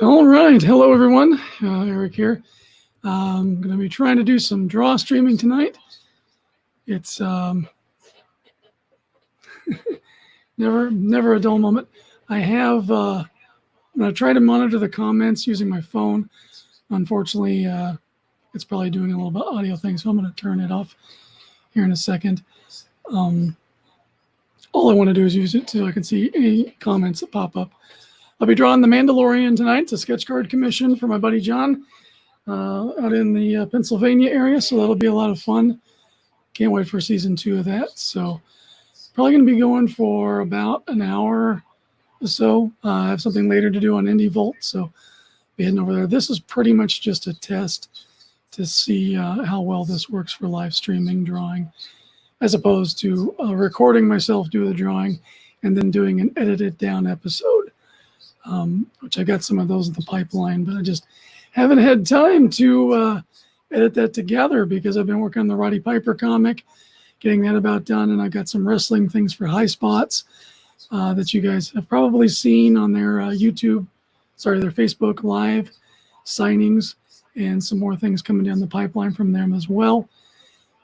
All right. Hello, everyone. Eric here. I'm going to be trying to do some draw streaming tonight. It's never a dull moment. I'm going to try to monitor the comments using my phone. Unfortunately, it's probably doing a little bit of audio thing, so I'm going to turn it off here in a second. All I want to do is use it so I can see any comments that pop up. I'll be drawing the Mandalorian tonight. It's a sketch card commission for my buddy John out in the Pennsylvania area, so that'll be a lot of fun. Can't wait for season 2 of that. So probably going to be going for about an hour or so. I have something later to do on Indie Volt, so be heading over there. This is pretty much just a test to see how well this works for live streaming drawing, as opposed to recording myself do the drawing and then doing an edited down episode, which I got some of those in the pipeline, but I just haven't had time to edit that together because I've been working on the Roddy Piper comic, getting that about done, and I got some wrestling things for High Spots that you guys have probably seen on their their Facebook Live signings, and some more things coming down the pipeline from them as well.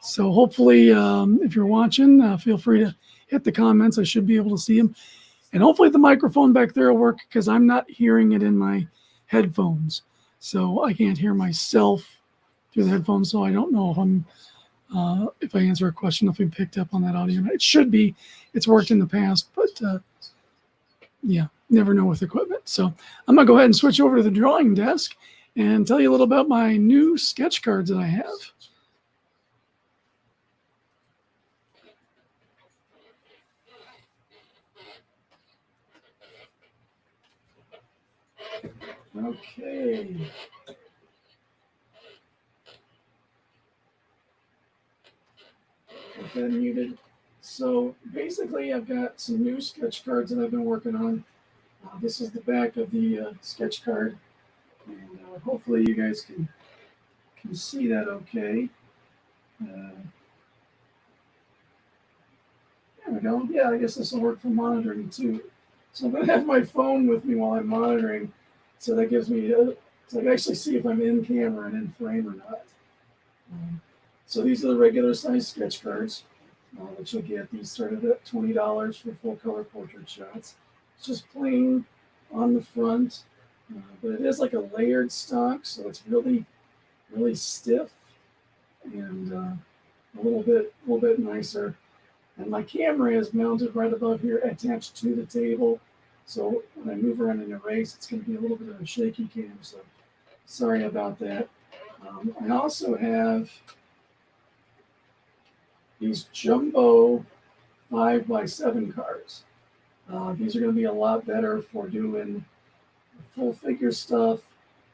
So hopefully, if you're watching, feel free to hit the comments. I should be able to see them. And hopefully the microphone back there will work because I'm not hearing it in my headphones. So I can't hear myself through the headphones. So I don't know if I answer a question, if we picked up on that audio. It should be. It's worked in the past, but yeah, never know with equipment. So I'm going to go ahead and switch over to the drawing desk and tell you a little about my new sketch cards that I have. Okay. Get that muted. So basically, I've got some new sketch cards that I've been working on. This is the back of the sketch card, and hopefully you guys can see that okay. There we go. Yeah, I guess this will work for monitoring too. So I'm going to have my phone with me while I'm monitoring, so that gives me so I can actually see if I'm in camera and in frame or not. So these are the regular size sketch cards that you'll get. These started at $20 for full color portrait shots. It's just plain on the front, but it is like a layered stock, so it's really stiff and a little bit nicer. And my camera is mounted right above here, attached to the table. So when I move around and erase, it's going to be a little bit of a shaky cam. So sorry about that. I also have these jumbo 5x7 cards. These are going to be a lot better for doing full figure stuff.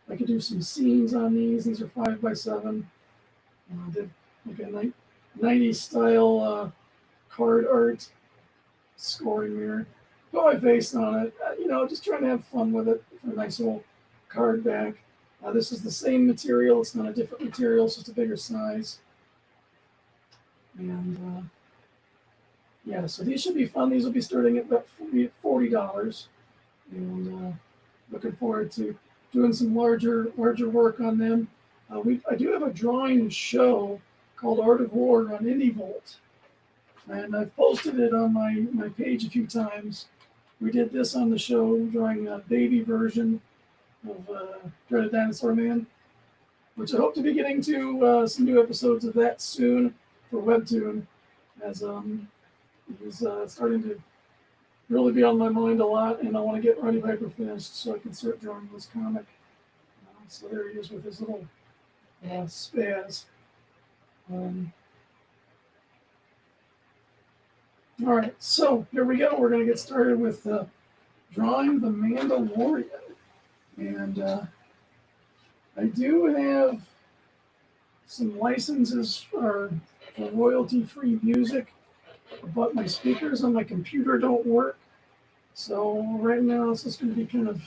I could do some scenes on these. These are 5x7. Did like a 90s style card art scoring mirror. Put my face on it. Just trying to have fun with it for a nice little card back. This is the same material. It's not a different material. It's just a bigger size. And yeah, so these should be fun. These will be starting at about $40. And looking forward to doing some larger work on them. I do have a drawing show called Art of War on Indie Volt. And I've posted it on my page a few times. We did this on the show, drawing a baby version of Dreaded Dinosaur Man, which I hope to be getting to some new episodes of that soon for Webtoon, as he's starting to really be on my mind a lot, and I want to get Roddy Piper finished so I can start drawing this comic. So there he is with his little spaz. All right, so here we go. We're going to get started with drawing the Mandalorian. And I do have some licenses for royalty-free music, but my speakers on my computer don't work. So right now it's just going to be kind of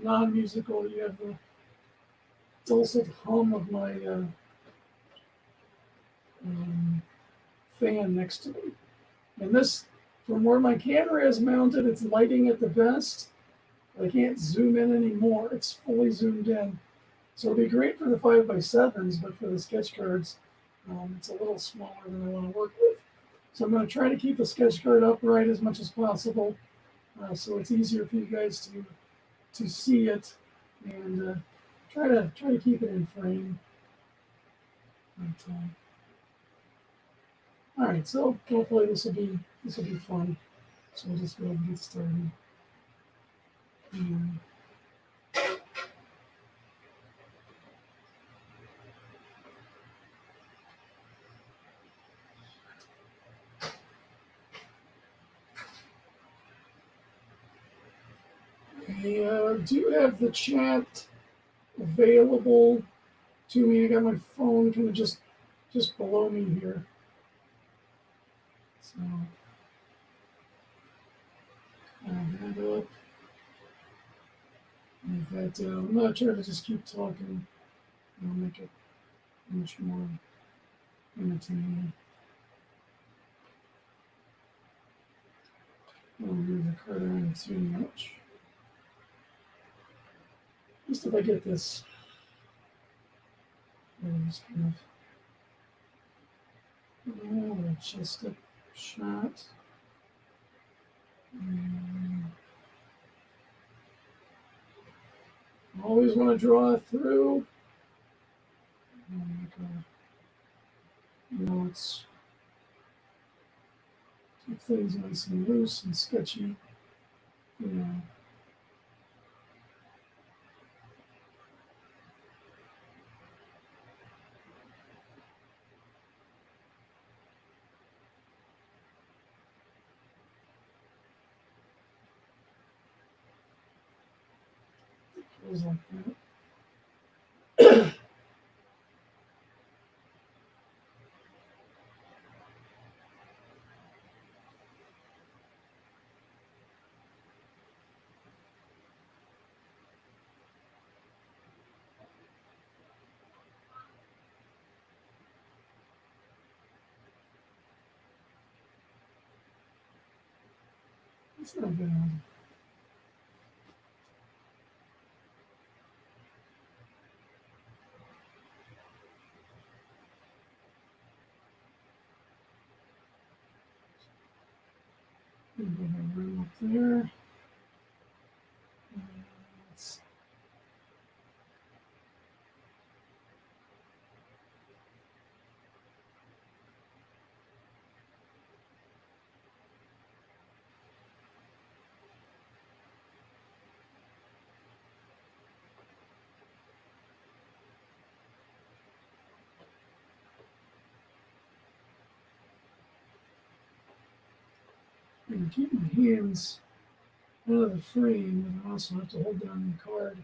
non-musical. You have the dulcet hum of my fan next to me. And this, from where my camera is mounted, it's lighting it the best. I can't zoom in anymore. It's fully zoomed in. So it'll be great for the 5x7s, but for the sketch cards, it's a little smaller than I want to work with. So I'm going to try to keep the sketch card upright as much as possible, so it's easier for you guys to see it, and try to keep it in frame. But, all right, so hopefully this will be fun. So we'll just go ahead and get started. And I do have the chat available to me. I got my phone kind of just below me here. So add that up. Move that down. I'm not trying to just keep talking. I'll make it much more entertaining. I don't move the card around too much. Just if I get this, just kind of just a shot. Always want to draw through. Notes. Keep things nice and loose and sketchy. You know. Goes like that. It's not bad. Put a room up there. Let's I'm going to keep my hands out of the frame, but I also have to hold down the card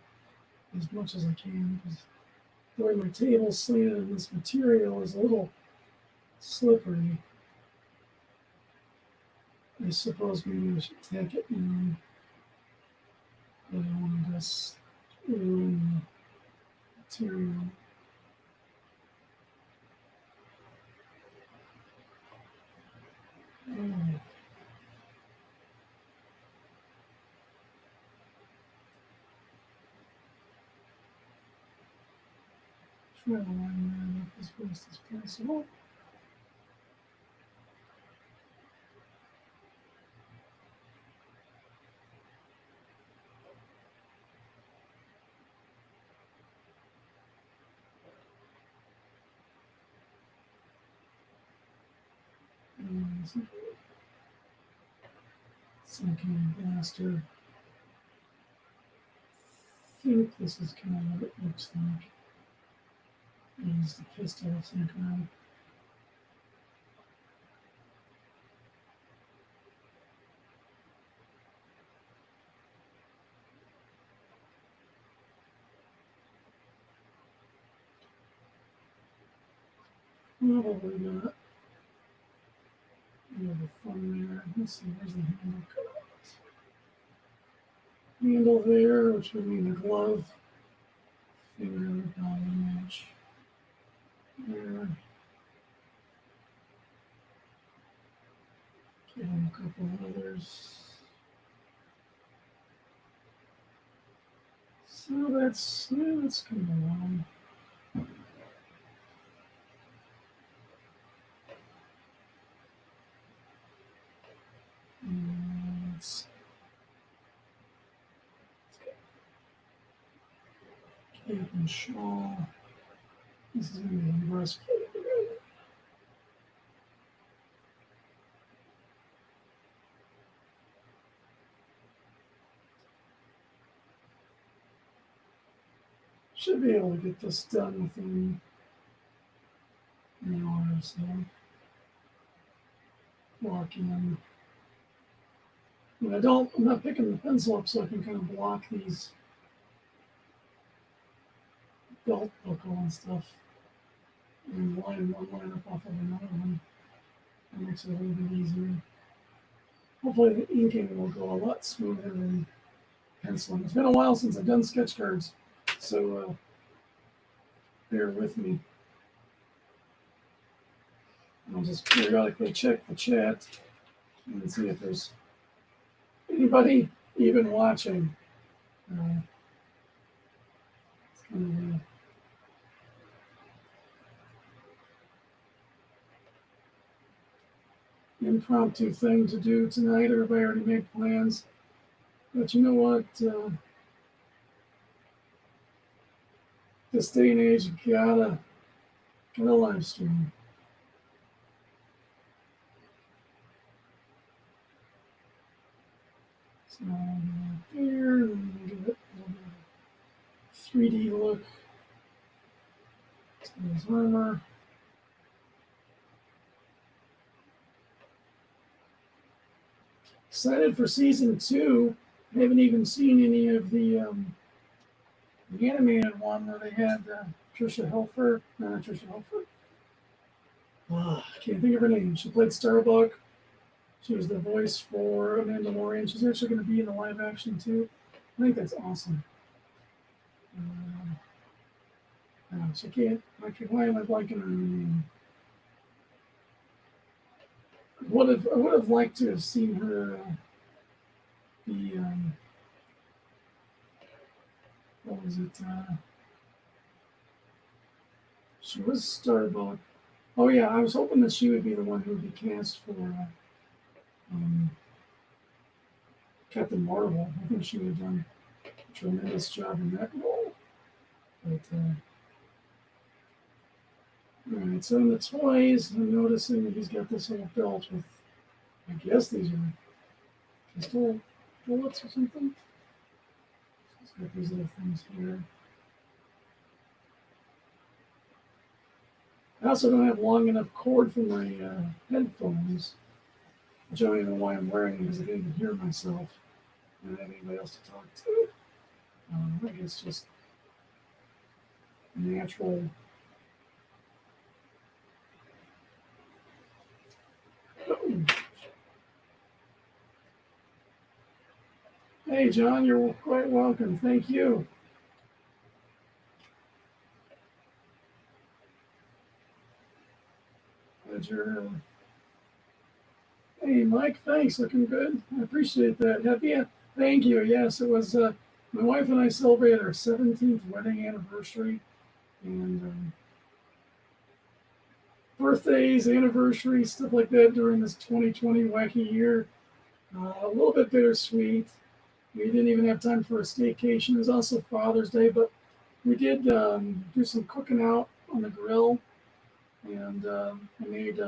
as much as I can, because the way my table's slanted and this material is a little slippery. I suppose maybe I should tack it in, but I don't want to just ruin the material. Oh. Try to line that up as best as possible. Some kind of blaster. I think this is kind of what it looks like. It's the pistol of some kind. Probably not. A little fun there. Let's see, where's the handle cut? Handle there, which would mean the glove. Finger would probably match there. Give them a couple of others. So that's coming along. Let's cape and shawl. This is going to be a breastplate. Should be able to get this done within an hour or so. Lock in. And I'm not picking the pencil up so I can kind of block these belt buckle and stuff and line one line up off of another one. That makes it a little bit easier. Hopefully the inking will go a lot smoother than penciling. It's been a while since I've done sketch cards, so bear with me. I'll just periodically check the chat and see if there's anybody even watching. It's kind of an impromptu thing to do tonight. Everybody already made plans. But you know what? This day and age, you gotta live stream. So I'll do that there, and we'll give it a little bit of 3D look to his armor. Excited for season 2. I haven't even seen any of the animated one where they had Trisha Helfer. No, not Trisha Helfer. I can't think of her name. She played Starbuck. She was the voice for Mandalorian. She's actually going to be in the live action too. I think that's awesome. She can't. Why am I blanking on her name? I would have liked to have seen her be. What was it? She was Starbuck. Oh yeah, I was hoping that she would be the one who would be cast for Captain Marvel. I think she would have done a tremendous job in that role. But all right, so in the toys, I'm noticing that he's got this little belt with, I guess these are pistol bullets or something. So he's got these little things here. I also don't have long enough cord for my headphones, which I don't even know why I'm wearing them because I can't even hear myself. I don't have anybody else to talk to. I guess just natural. Hey, John, you're quite welcome. Thank you. Ledger. Hey, Mike, thanks. Looking good. I appreciate that. Yeah, thank you. Yes, it was my wife and I celebrated our 17th wedding anniversary. And birthdays, anniversaries, stuff like that during this 2020 wacky year. A little bit bittersweet. We didn't even have time for a staycation. It was also Father's Day, but we did do some cooking out on the grill. And I made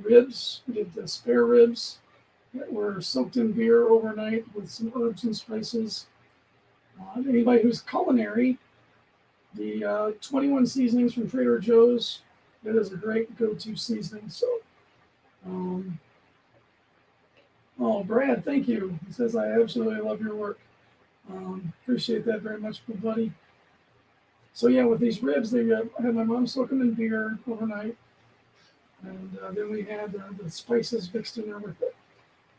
ribs. We did the spare ribs that were soaked in beer overnight with some herbs and spices. Anybody who's culinary, the 21 seasonings from Trader Joe's, that is a great go-to seasoning. So, oh, Brad, thank you. He says, I absolutely love your work. Appreciate that very much, my buddy. So yeah, with these ribs, I had my mom soak them in beer overnight. And then we had the spices mixed in there with it.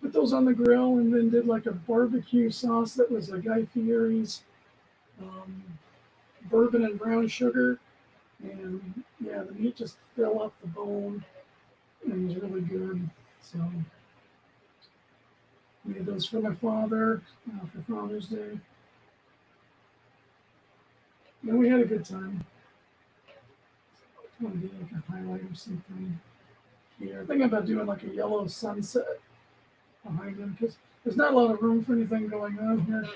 Put those on the grill and then did like a barbecue sauce that was a Guy Fieri's bourbon and brown sugar. And yeah, the meat just fell off the bone and was really good. So made those for my father for Father's Day. Yeah, we had a good time. I want to do like a highlight or something here. I think about doing like a yellow sunset behind him because there's not a lot of room for anything going on here.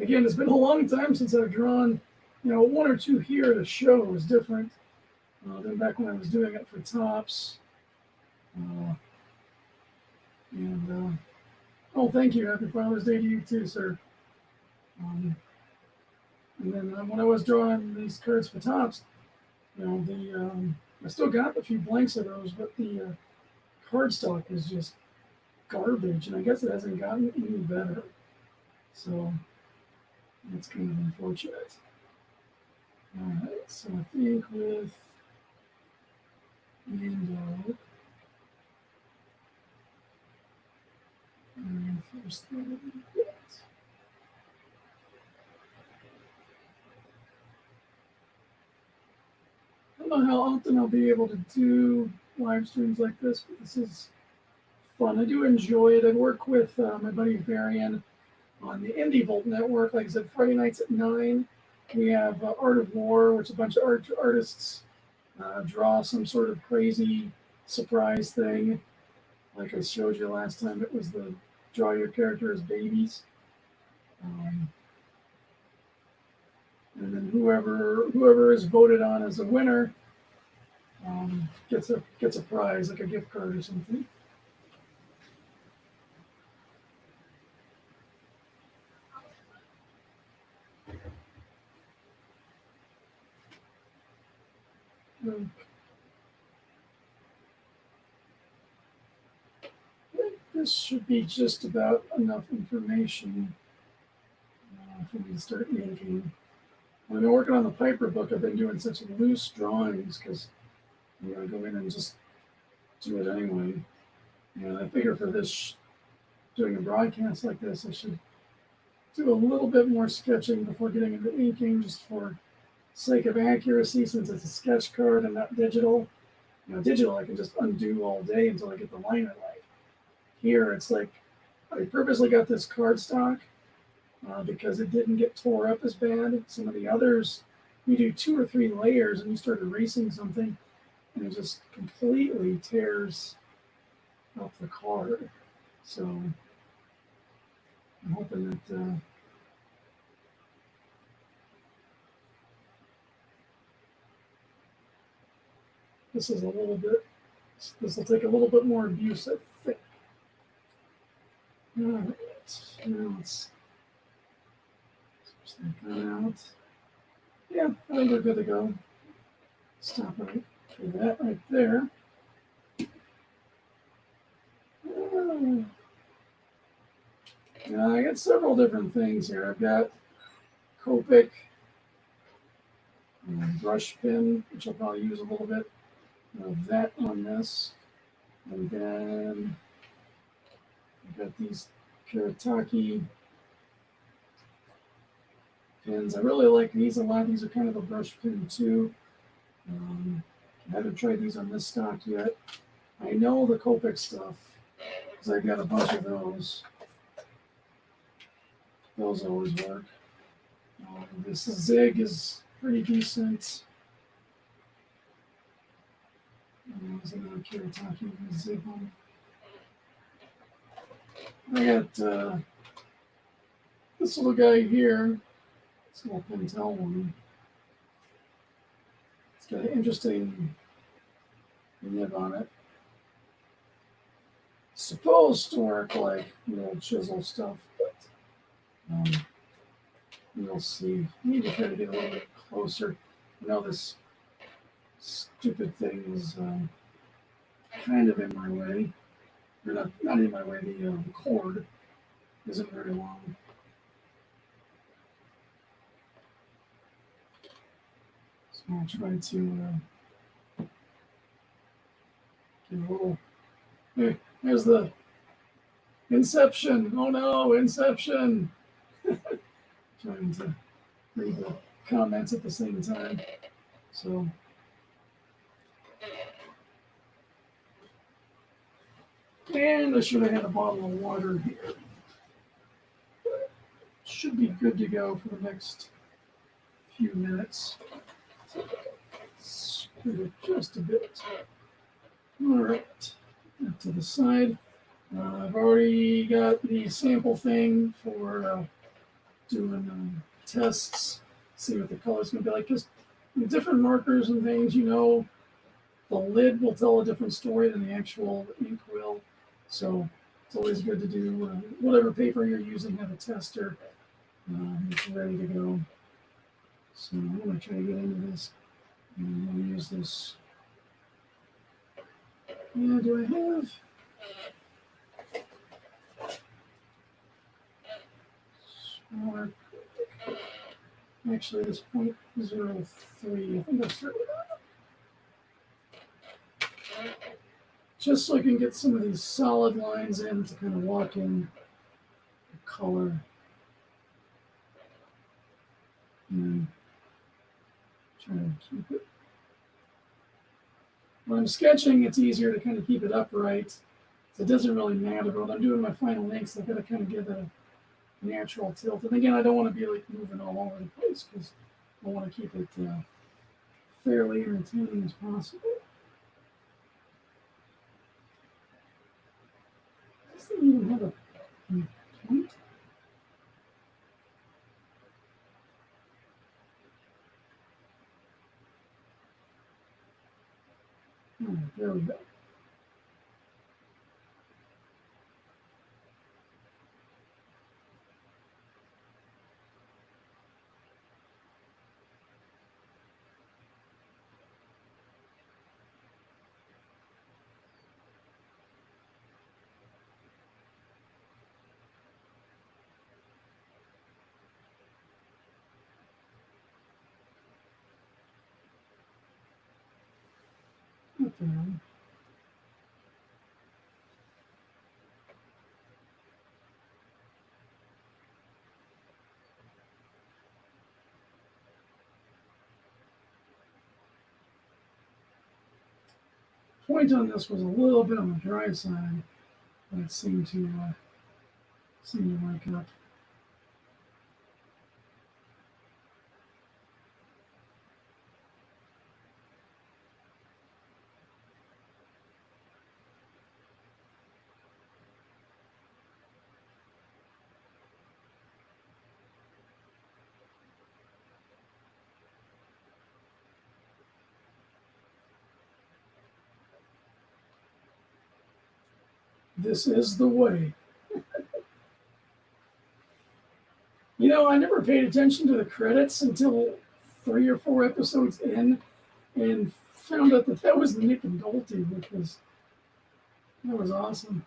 Again, it's been a long time since I've drawn, one or two here at a show is different than back when I was doing it for tops. And oh, thank you. Happy Father's Day to you too, sir. And then when I was drawing these cards for tops, I still got a few blanks of those, but the cardstock is just garbage, and I guess it hasn't gotten any better. So that's kind of unfortunate. All right, so I think with Mando, and first that a little bit. I don't know how often I'll be able to do live streams like this, but this is fun. I do enjoy it. I work with my buddy Varian on the Indie Volt Network. Like I said, Friday nights at 9, we have Art of War, which a bunch of artists draw some sort of crazy surprise thing. Like I showed you last time, it was the draw your character as babies. And then whoever is voted on as a winner gets a prize, like a gift card or something. I think this should be just about enough information for me to start inking. When I've been working on the Piper book, I've been doing such loose drawings because I'm going to go in and just do it anyway. And I figure for this, doing a broadcast like this, I should do a little bit more sketching before getting into inking, just for sake of accuracy, since it's a sketch card and not digital. Digital I can just undo all day until I get the line I like. Here it's like I purposely got this cardstock because it didn't get tore up as bad. Some of the others, you do 2 or 3 layers and you start erasing something, and it just completely tears up the card. So I'm hoping that this is a little bit. This will take a little bit more abuse, I think. All right, now let's switch that out. Yeah, I think we're good to go. Stop right for that right there. I got several different things here. I've got Copic brush pen, which I'll probably use a little bit of that on this. And then I've got these Kuretake pens. I really like these a lot. These are kind of a brush pen too. I haven't tried these on this stock yet. I know the Copic stuff because I got a bunch of those. Those always work. This Zig is pretty decent. There's another Kuretake Zig one. I got this little guy here. This little Pentel one. It's got an interesting nib on it. Supposed to work like the old chisel stuff, but we'll see. I need to try to get a little bit closer. I know this stupid thing is kind of in my way. Or not in my way, the cord isn't very long. So I'll try to get a little. Hey, there's the Inception. Oh no, Inception. Trying to read the comments at the same time. So and I should have had a bottle of water here. should be good to go for the next few minutes. Scoot it just a bit. All right, up to the side. I've already got the sample thing for doing tests, see what the color's going to be like. Because different markers and things, the lid will tell a different story than the actual ink will. So it's always good to do whatever paper you're using, have a tester. It's ready to go. So I'm going to try to get into this. And I'm going to use this. Yeah, do I have? Smaller. Actually, this 0.03. I think I'll start with that. Just so I can get some of these solid lines in to kind of walk in the color. And try to keep it. When I'm sketching, it's easier to kind of keep it upright. So it doesn't really matter. But when I'm doing my final inks, I've got to kind of give it a natural tilt. And again, I don't want to be like moving all over the place because I want to keep it fairly entertaining as possible. Does it even have a point? Oh, there we go. Okay. Point on this was a little bit on the dry side, but it seemed to wake up. This is the way. I never paid attention to the credits until 3 or 4 episodes in and found out that was Nick and Nolte, that was awesome.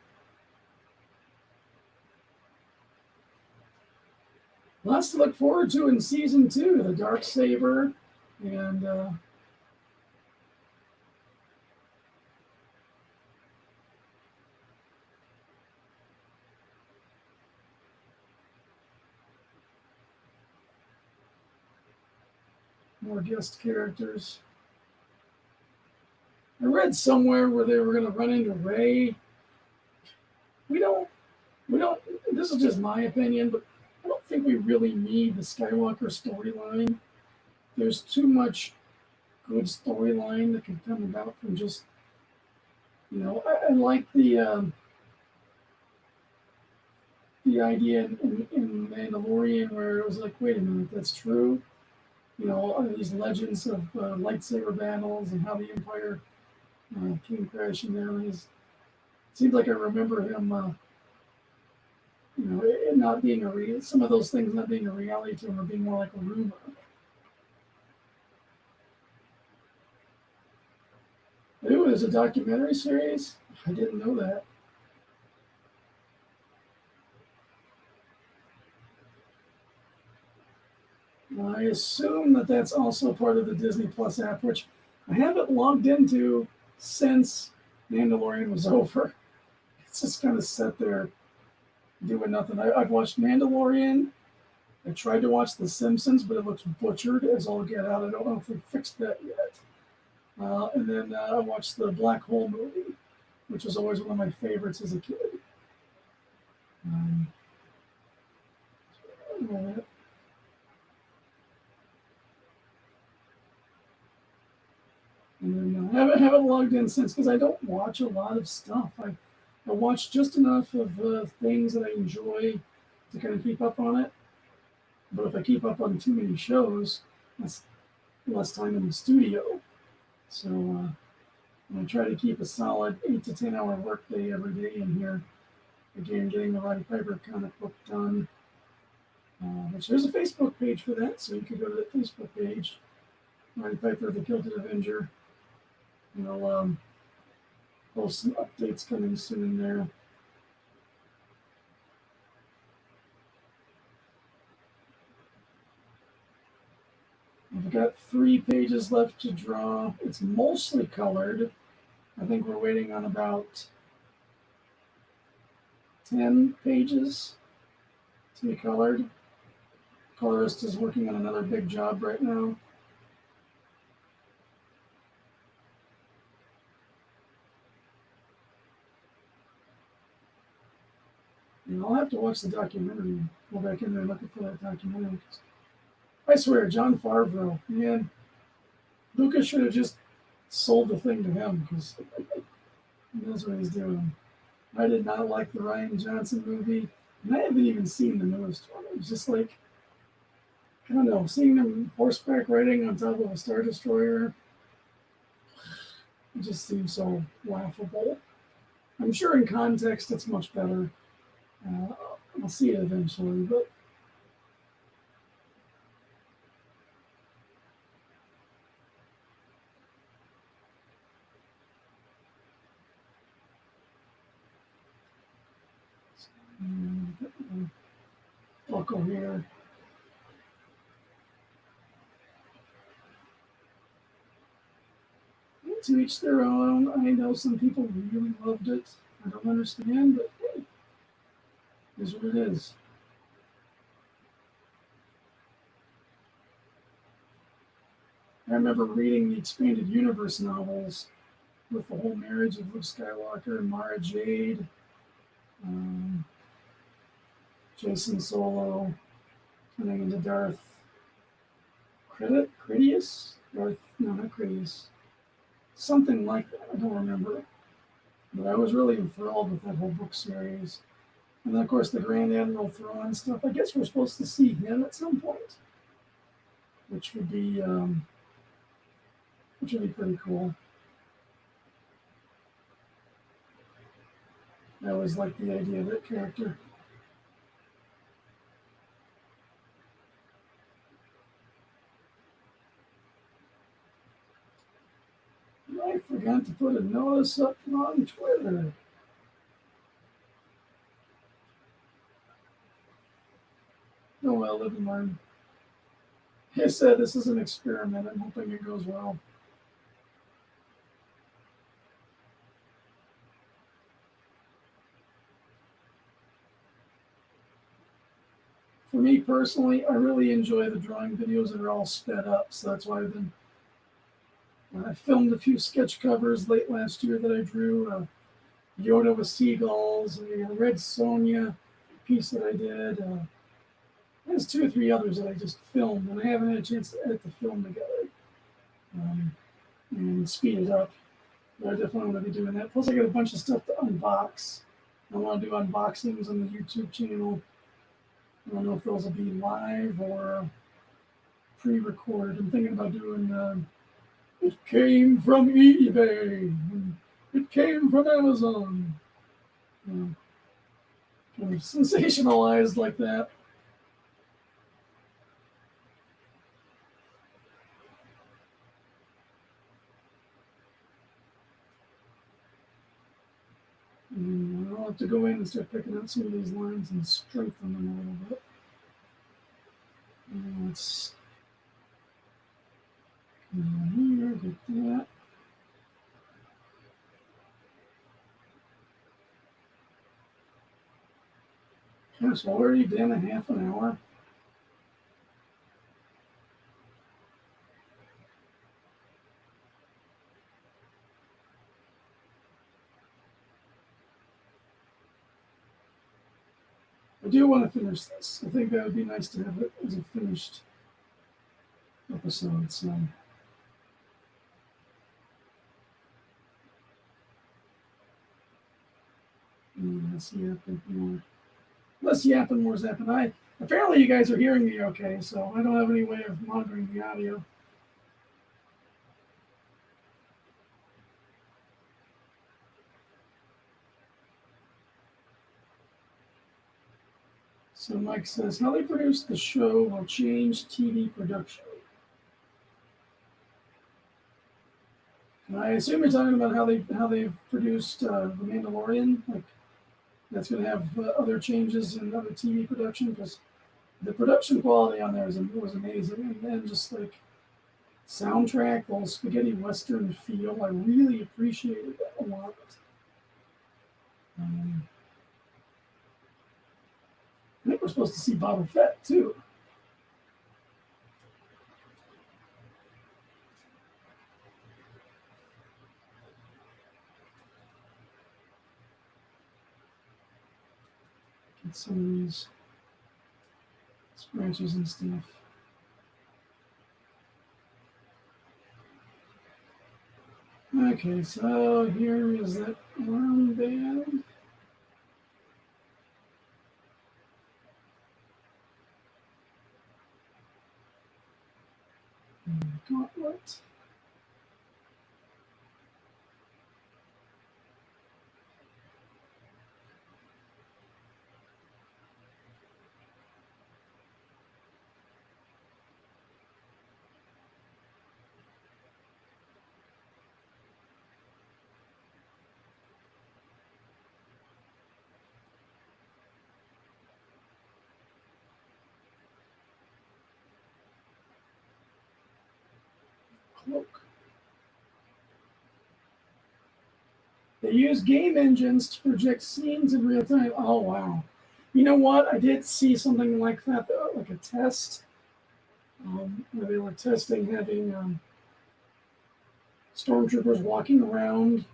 Lots to look forward to in season 2, the Dark Saber and more guest characters. I read somewhere where they were going to run into Rey. We don't, this is just my opinion, but I don't think we really need the Skywalker storyline. There's too much good storyline that can come about from just, I like the idea in Mandalorian where it was like, wait a minute, that's true. All these legends of lightsaber battles and how the Empire came crashing down. It seems like I remember him, it not being some of those things not being a reality to him or being more like a rumor. It was a documentary series. I didn't know that. I assume that that's also part of the Disney Plus app, which I haven't logged into since Mandalorian was over. It's just kind of sat there doing nothing. I've watched Mandalorian. I tried to watch The Simpsons, but it looks butchered as all get out. I don't know if they fixed that yet. And then I watched the Black Hole movie, which was always one of my favorites as a kid. and all that. And then haven't logged in since because I don't watch a lot of stuff. I watch just enough of things that I enjoy to kind of keep up on it. But if I keep up on too many shows, that's less time in the studio. So I try to keep a solid 8 to 10 hour workday every day in here. Again, getting the Roddy Piper comic book done. Which there's a Facebook page for that, so you could go to that Facebook page, Roddy Piper, the Gilded Avenger. And I'll post some updates coming soon there. I've got 3 pages left to draw. It's mostly colored. I think we're waiting on about 10 pages to be colored. Colorist is working on another big job right now. And I'll have to watch the documentary. Go back in there looking for that documentary. I swear, John Favreau, man, Lucas should have just sold the thing to him because he knows what he's doing. I did not like the Rian Johnson movie, and I haven't even seen the newest one. It was just like, I don't know, seeing them horseback riding on top of a Star Destroyer, it just seems so laughable. I'm sure in context it's much better. I'll see it eventually, but buckle here. To each their own. I know some people really loved it. I don't understand, but hey, it is what it is. I remember reading the expanded universe novels with the whole marriage of Luke Skywalker and Mara Jade, Jason Solo turning into Darth Critius? No, not Critius. Something like that. I don't remember. But I was really enthralled with that whole book series. And then, of course, the Grand Admiral Thrawn stuff. I guess we're supposed to see him at some point, which would be pretty cool. I always liked the idea of that character. I forgot to put a notice up on Twitter. Oh well, live and learn. Like I said, this is an experiment. I'm hoping it goes well. For me personally, I really enjoy the drawing videos that are all sped up, so that's why I filmed a few sketch covers late last year that I drew. Yoda with seagulls, a Red Sonja piece that I did. There's 2 or 3 others that I just filmed, and I haven't had a chance to edit the film together and speed it up. But I definitely want to be doing that. Plus, I got a bunch of stuff to unbox. I want to do unboxings on the YouTube channel. I don't know if those will be live or pre-recorded. I'm thinking about doing it came from eBay. It came from Amazon. Kind of sensationalized like that. And I'll have to go in and start picking out some of these lines and strengthen them a little bit. Let's come down here, get that. Gosh, already been a half an hour. I do want to finish this. I think that would be nice to have it as a finished episode. So. Less yapping, more zapping. Apparently you guys are hearing me okay, so I don't have any way of monitoring the audio. So Mike says, how they produced the show will change TV production. And I assume you're talking about how they've produced The Mandalorian. Like that's going to have other changes in other TV production, because the production quality on there was amazing, and just like soundtrack, the whole spaghetti western feel, I really appreciated that a lot. I think we're supposed to see Boba Fett too. Get some of these scratches and stuff. Okay, so here is that armband. Gauntlet. Cloak. They use game engines to project scenes in real time. Oh, wow. You know what? I did see something like that, though, like a test, where they were testing having stormtroopers walking around,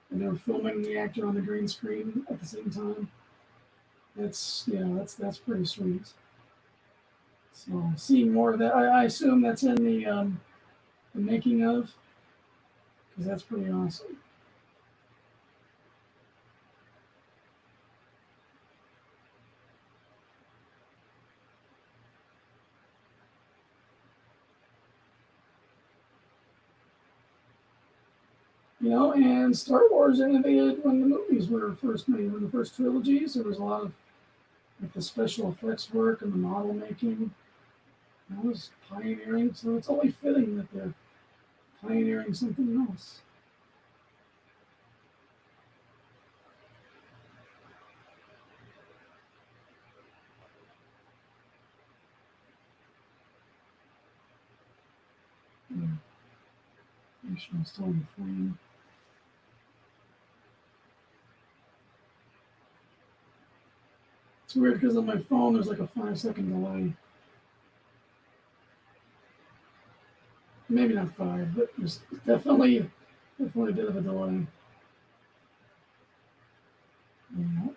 and they were filming the actor on the green screen at the same time. That's pretty sweet. So seeing more of that, I assume that's in the making of, because that's pretty awesome. You know, and Star Wars innovated when the movies were first made, when the first trilogies. There was a lot of like the special effects work and the model making. That was pioneering, so it's only fitting that they're pioneering something else. Make sure I'm still in the frame. It's weird because on my phone there's like a 5-second delay. Maybe not 5, but there's definitely a bit of a delay. Yeah.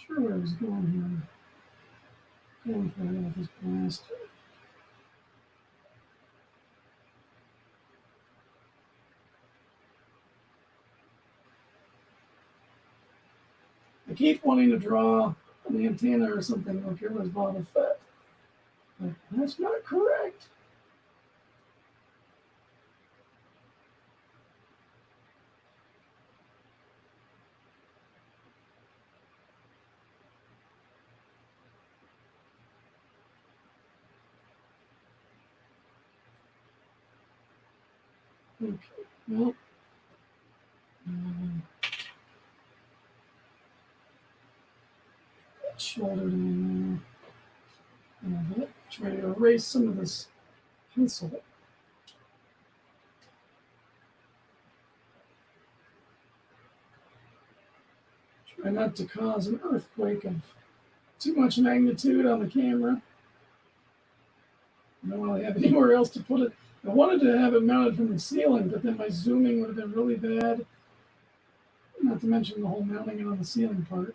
Sure where I was going here. Going for that with this blaster. I keep wanting to draw an antenna or something like it was Boba Fett. But that's not correct. Okay, well, that shoulder down there. A little bit. Try to erase some of this pencil. Try not to cause an earthquake of too much magnitude on the camera. I don't really have anywhere else to put it. I wanted to have it mounted from the ceiling, but then my zooming would have been really bad. not to mention the whole mounting it on the ceiling part.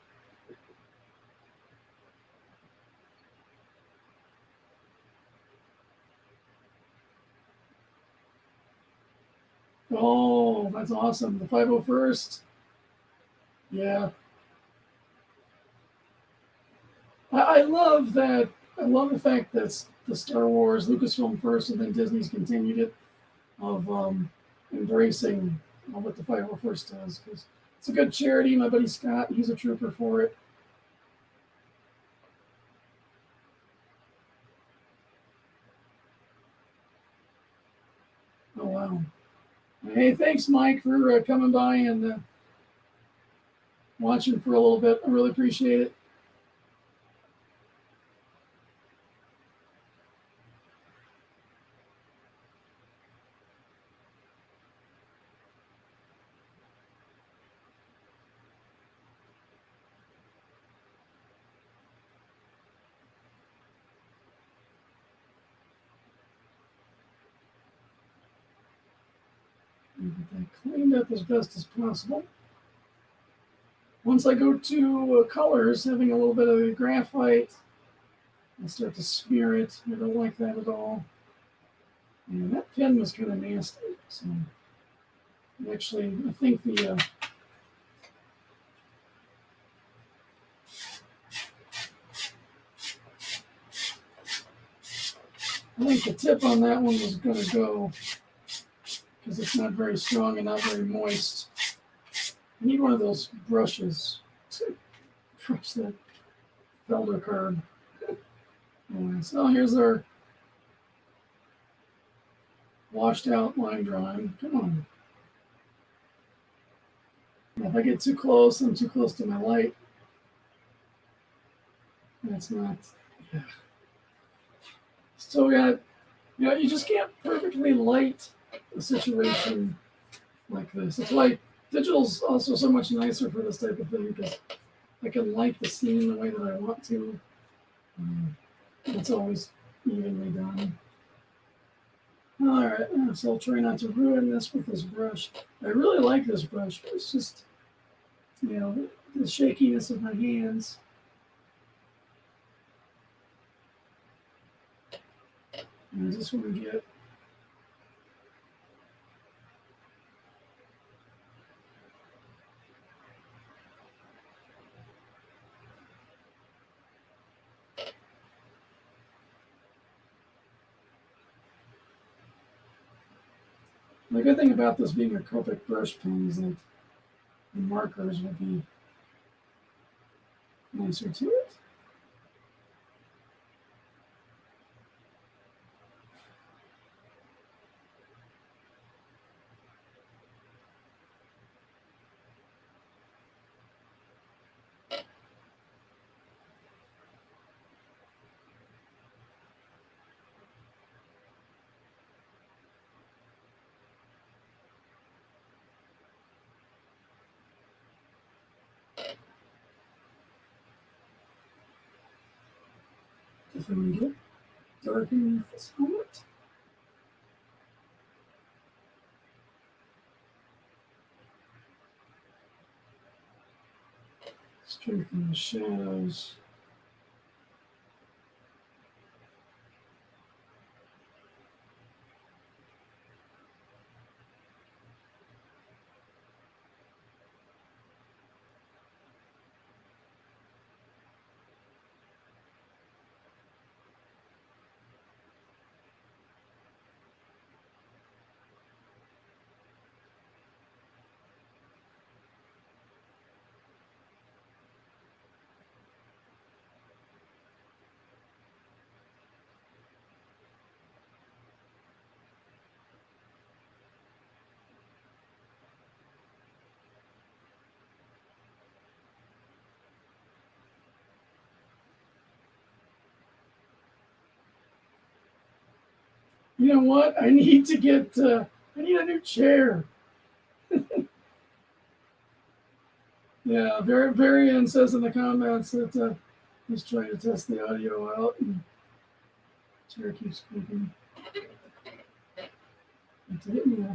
Oh, that's awesome. The 501st. Yeah. I love that. I love the fact that the Star Wars Lucasfilm first and then Disney's continued it of embracing what the 501st does, because it's a good charity. My buddy Scott, he's a trooper for it. Oh, wow. Hey, thanks, Mike, for coming by and watching for a little bit. I really appreciate it. And get that cleaned up as best as possible. Once I go to colors, having a little bit of graphite, I'll start to smear it. I don't like that at all. And that pen was kind of nasty. So actually, I think the tip on that one was going to go because it's not very strong and not very moist. I need one of those brushes to brush that Felder card. Anyway, so here's our washed out line drawing. Come on. Now if I get too close, I'm too close to my light. That's not, yeah. Still got, you just can't perfectly light a situation like this. That's why digital's also so much nicer for this type of thing, because I can light the scene the way that I want to. It's always evenly done. All right, so I'll try not to ruin this with this brush. I really like this brush, but it's just, the shakiness of my hands. And I just want to get the good thing about this being a Copic brush pen is that the markers will be nicer to it. If I want to get dark underneath this helmet. Strengthen the shadows. You know what? I need to get, I need a new chair. Yeah, Varian says in the comments that he's trying to test the audio out, and chair keeps squeaking. Get me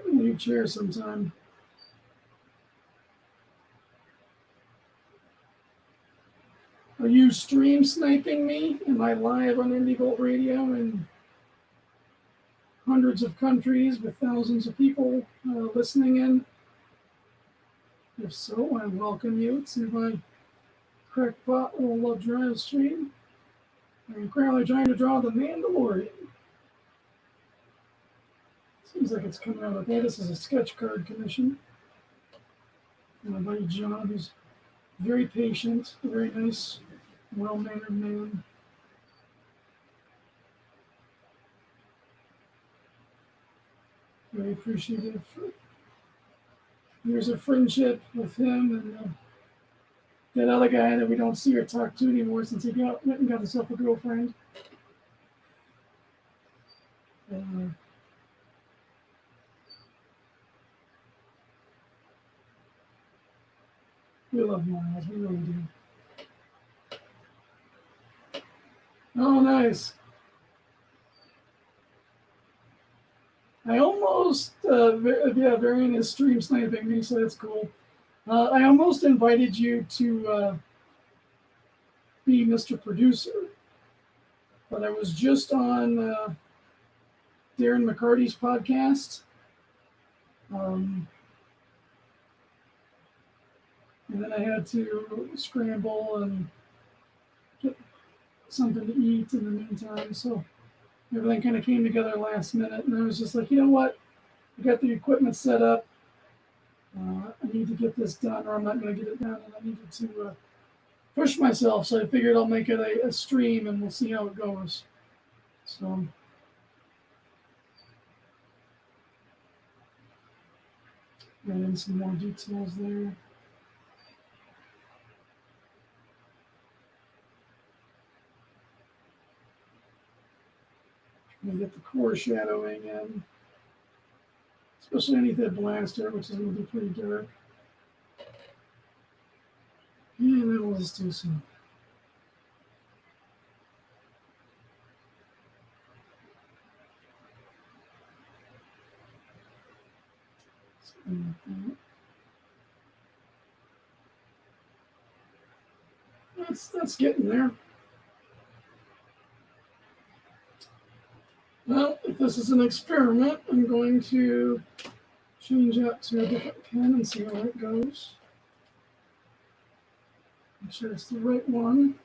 a new chair sometime. Are you stream sniping me? Am I live on Indie Volt Radio in hundreds of countries with thousands of people listening in? If so, I welcome you to my crackpot little drive stream. I'm currently trying to draw the Mandalorian. Seems like it's coming out okay. This is a sketch card commission. My buddy John, who's very patient, very nice, well-mannered man. Very appreciative for years of friendship with him and that other guy that we don't see or talk to anymore since he went and got himself a girlfriend. We love Miles, we really do. Oh, nice. I almost, Varian is stream sniping me, so that's cool. I almost invited you to be Mr. Producer, but I was just on Darren McCarty's podcast. And then I had to scramble and get something to eat in the meantime. So everything kind of came together last minute. And I was just like, you know what? I got the equipment set up. I need to get this done or I'm not going to get it done. And I needed to push myself. So I figured I'll make it a stream and we'll see how it goes. So add in some more details there. And get the core shadowing in, especially underneath that blaster, which is going to be pretty dark. And then we'll just do some something like that. That's getting there. Well, if this is an experiment, I'm going to change out to a different pen and see how it goes. Make sure it's the right one.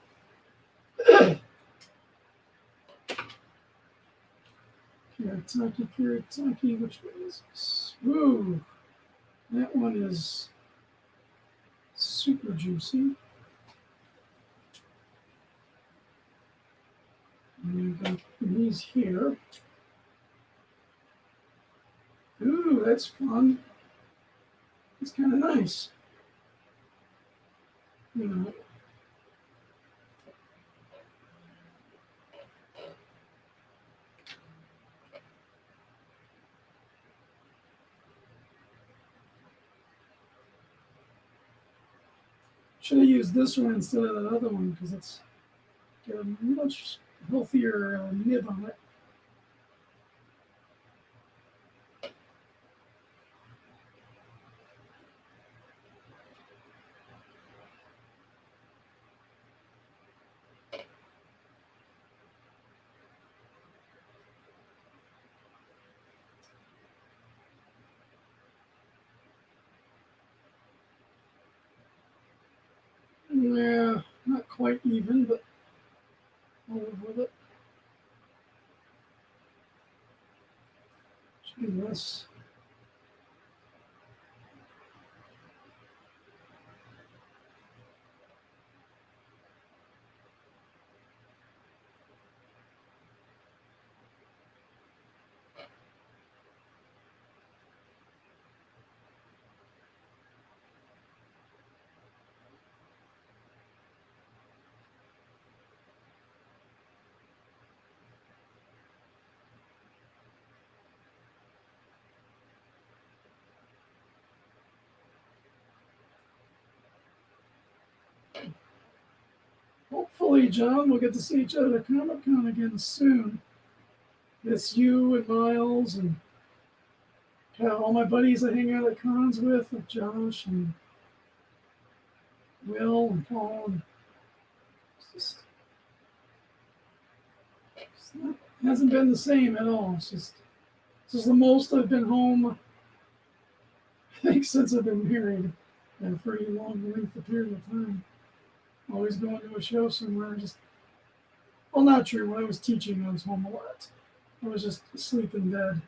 Kiritaki, which one is this? Ooh, that one is super juicy. And we've got these here. Ooh, that's fun. It's kind of nice. You know. Should have used this one instead of that other one because it's got a much healthier nib on it. Yeah, not quite even, but I'll live with it. Should be less. Hopefully, John, we'll get to see each other at Comic-Con again soon. Miss you and Miles and all my buddies I hang out at cons with Josh and Will and Paul and Hasn't been the same at all. This is the most I've been home, I think, since I've been married, and for a long length of period of time. Always going to a show somewhere. Well, not true. When I was teaching, I was home a lot. I was just asleep in bed.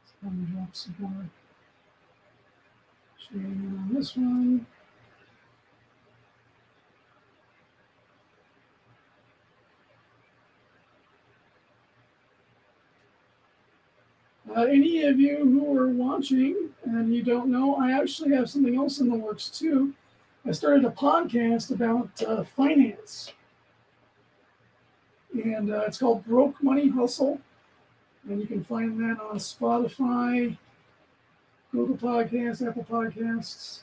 So I'm going to drop some more shading in on this one. Any of you who are watching and you don't know, I actually have something else in the works too. I started a podcast about finance, and it's called Broke Money Hustle, and you can find that on Spotify, Google Podcasts, Apple Podcasts,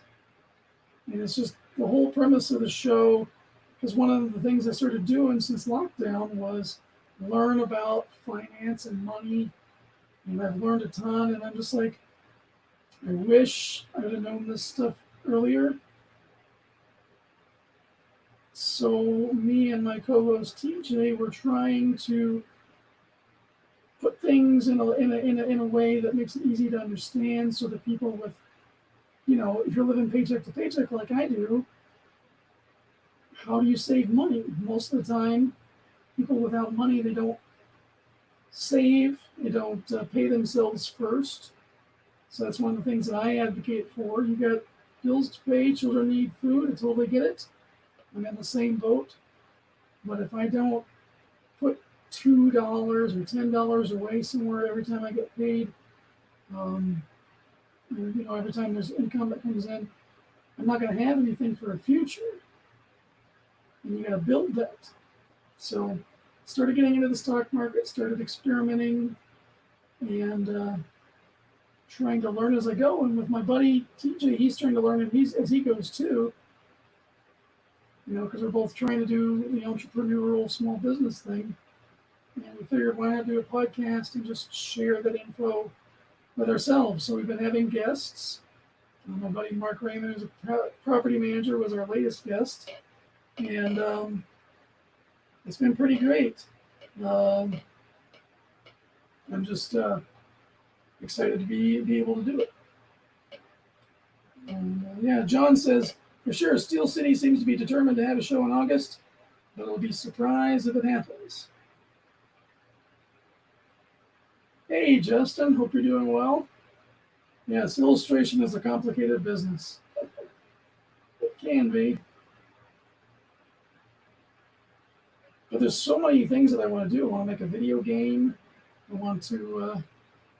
and it's just the whole premise of the show, because one of the things I started doing since lockdown was learn about finance and money, and I've learned a ton, and I'm just like, I wish I would have known this stuff earlier. So me and my co-host TJ were trying to put things in a way that makes it easy to understand, so that people with, if you're living paycheck to paycheck like I do, how do you save money? Most of the time, people without money, they don't save, they don't pay themselves first. So that's one of the things that I advocate for. You got bills to pay, children need food, I totally get it. I'm in the same boat. But if I don't put $2 or $10 away somewhere every time I get paid, every time there's income that comes in, I'm not going to have anything for a future. And you got to build that. So started getting into the stock market, started experimenting, and trying to learn as I go. And with my buddy TJ, he's trying to learn as he goes too. Because we're both trying to do the entrepreneurial small business thing. And we figured, why not do a podcast and just share that info with ourselves? So we've been having guests. My buddy Mark Raymond, who's a property manager, was our latest guest. And it's been pretty great. I'm just excited to be able to do it. And John says, for sure, Steel City seems to be determined to have a show in August, but I'll be surprised if it happens. Hey, Justin, hope you're doing well. Yes, illustration is a complicated business. It can be. But there's so many things that I want to do. I want to make a video game. I want to, of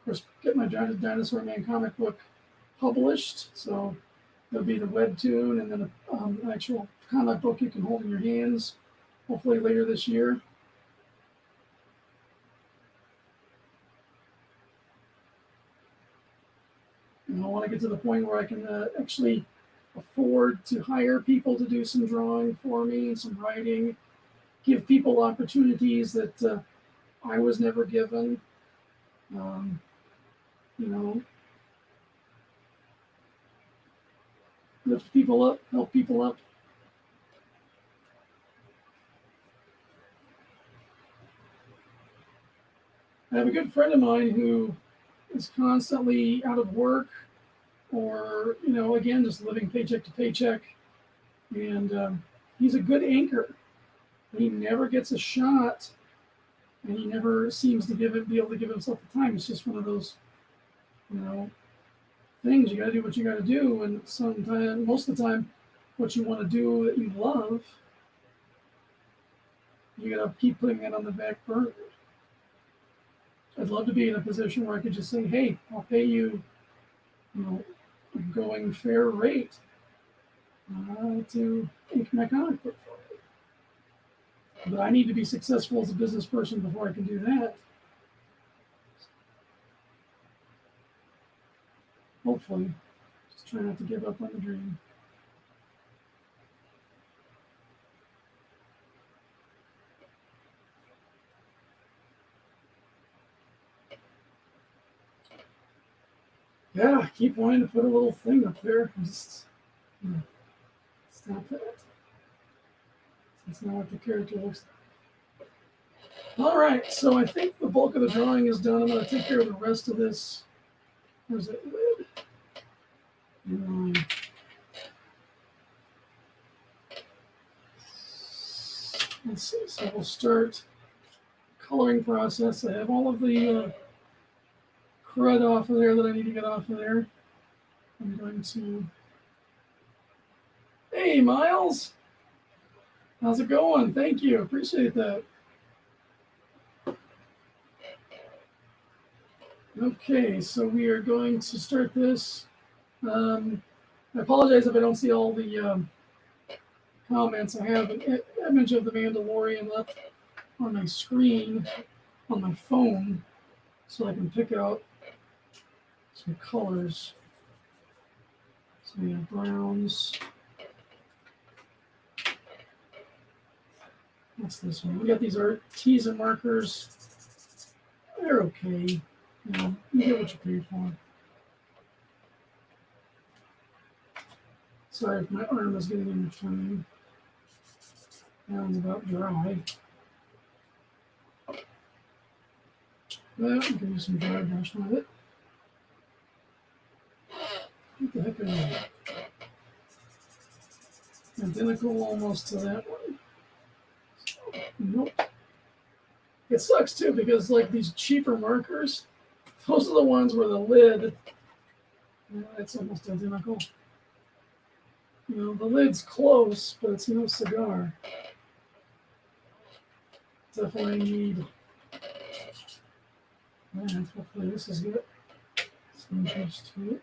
course, get my Dinosaur Man comic book published. So there'll be the webtoon and then an actual comic book you can hold in your hands, hopefully later this year. And I want to get to the point where I can actually afford to hire people to do some drawing for me and some writing, give people opportunities that I was never given. Lift people up, help people up. I have a good friend of mine who is constantly out of work or, again, just living paycheck to paycheck. And he's a good anchor. He never gets a shot, and he never seems to be able to give himself the time. It's just one of those, things. You got to do what you got to do, and sometimes, most of the time, what you want to do that you love, you got to keep putting that on the back burner. I'd love to be in a position where I could just say, "Hey, I'll pay you, a going fair rate to ink my comic book for you." But I need to be successful as a business person before I can do that. Hopefully, just try not to give up on the dream. Yeah, I keep wanting to put a little thing up there. Just stop that. That's not what the character looks like. All right, so I think the bulk of the drawing is done. I'm going to take care of the rest of this. Where's that lid? Let's see. So we'll start coloring process. I have all of the crud off of there that I need to get off of there. I'm going to. Hey, Miles. How's it going? Thank you. Appreciate that. Okay, so we are going to start this. I apologize if I don't see all the comments. I have an image of the Mandalorian up on my screen on my phone so I can pick out some colors. So we have browns. What's this one? We got these artisan markers. They're okay. You get what you pay for. Sorry if my arm is getting in the frame. That one's about dry. Well, I can use some dry brush with it. What the heck are they? Identical almost to that one. Nope. It sucks too because like these cheaper markers, those are the ones where the lid, it's almost identical. The lid's close, but it's no cigar. Definitely need that. Hopefully this is good. Some juice to it.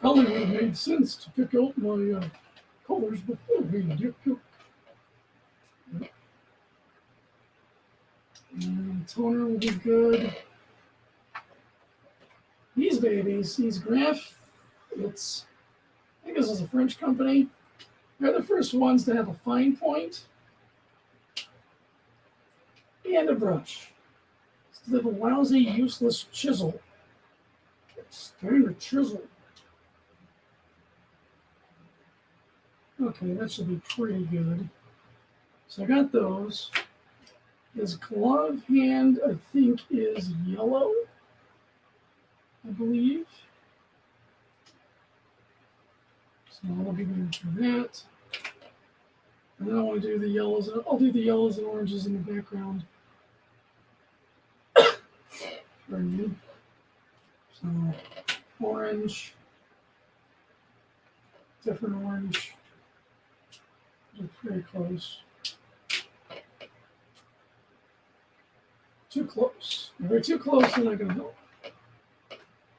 Probably would have made sense to pick out my colors before we dip it. And toner will be good. These babies, these Graph, I think this is a French company. They're the first ones to have a fine point and a brush instead of a lousy, useless chisel. Standard chisel. Okay, that should be pretty good. So I got those. His glove hand, I think, is yellow, I believe. So I'll be good for that. And then I want to do the yellows. I'll do the yellows and oranges in the background. Pardon me. So orange, different orange. They're pretty close. Too close. If they're too close, they're not going to help.